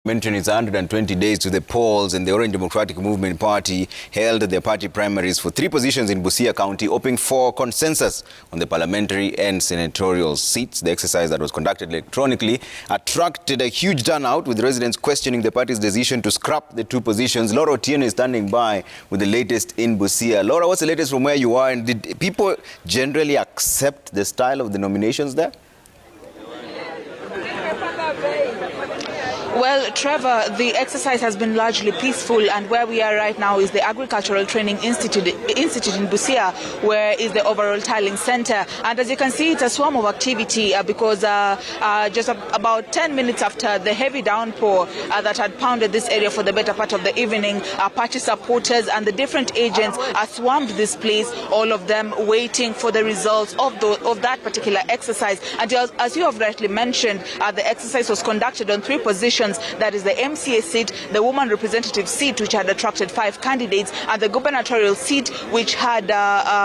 Mentioning its 120 days to the polls, and the Orange Democratic Movement Party held their party primaries for 3 positions in Busia County, hoping for consensus on the parliamentary and senatorial seats. The exercise that was conducted electronically attracted a huge turnout, with residents questioning the party's decision to scrap the 2 positions. Laura Otuoma is standing by with the latest in Busia. Laura, what's the latest from where you are, and did people generally accept the style of the nominations there? Well, Trevor, the exercise has been largely peaceful, and where we are right now is the Agricultural Training Institute in Busia, where is the overall tallying center. And as you can see, it's a swarm of activity because just about 10 minutes after the heavy downpour that had pounded this area for the better part of the evening, party supporters and the different agents swarmed this place, all of them waiting for the results of that particular exercise. And as you have rightly mentioned, the exercise was conducted on 3 positions. That is the MCA seat, the woman representative seat, which had attracted 5 candidates, and the gubernatorial seat, which had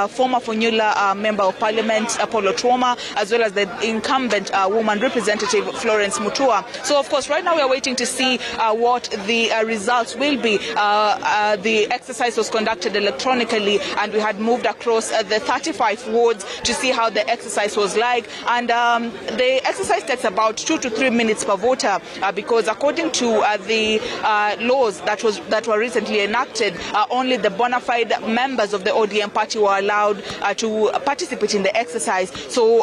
former Fonula member of parliament, Otuoma, as well as the incumbent woman representative, Florence Mutua. So, of course, right now we are waiting to see what the results will be. The exercise was conducted electronically, and we had moved across the 35 wards to see how the exercise was like. And the exercise takes about 2 to 3 minutes per voter, because according to the laws that were recently enacted, only the bona fide members of the ODM party were allowed to participate in the exercise. So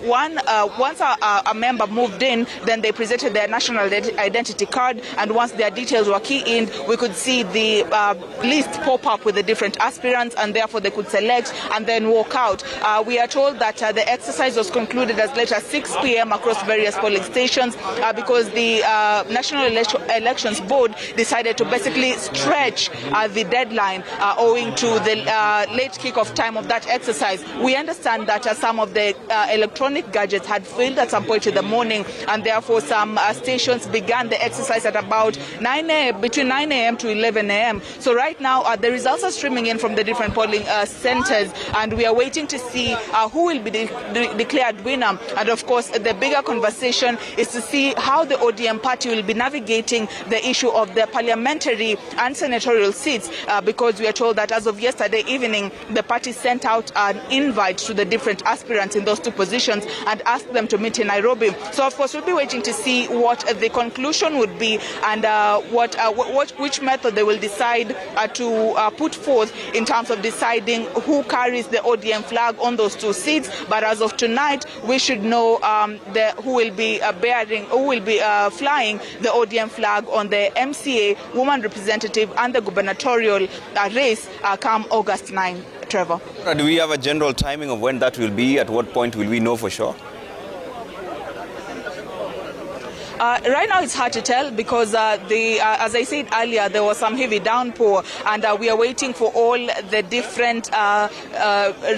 once a member moved in, then they presented their national identity card, and once their details were keyed in, we could see the list pop up with the different aspirants, and therefore they could select and then walk out. We are told that the exercise was concluded as late as 6 p.m. across various polling stations because the National Elections Board decided to basically stretch the deadline owing to the late kick-off time of that exercise. We understand that some of the electronic gadgets had failed at some point in the morning, and therefore some stations began the exercise at about between 9 a.m. to 11 a.m. So right now the results are streaming in from the different polling centers, and we are waiting to see who will be declared winner. And of course, the bigger conversation is to see how the ODM party will be navigating the issue of the parliamentary and senatorial seats, because we are told that as of yesterday evening, the party sent out an invite to the different aspirants in those 2 positions and asked them to meet in Nairobi. So of course we'll be waiting to see what the conclusion would be, and which method they will decide to put forth in terms of deciding who carries the ODM flag on those 2 seats. But as of tonight, we should know who will be flying the ODM flag on the MCA woman representative and the gubernatorial race come August 9. Trevor. Do we have a general timing of when that will be? At what point will we know for sure? Right now it's hard to tell because as I said earlier, there was some heavy downpour, and we are waiting for all the different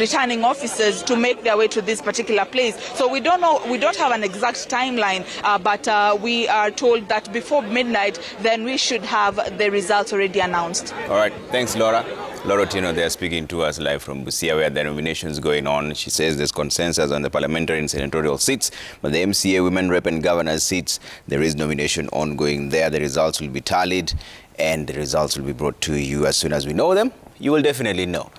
returning officers to make their way to this particular place. So we don't know, we don't have an exact timeline, but we are told that before midnight, then we should have the results already announced. All right, thanks, Laura. Laura Otuoma, they are speaking to us live from Busia, where the nominations going on. She says there's consensus on the parliamentary and senatorial seats, but the MCA, women rep and governors seats, there is nomination ongoing there. The results will be tallied, and the results will be brought to you as soon as we know them. You will definitely know.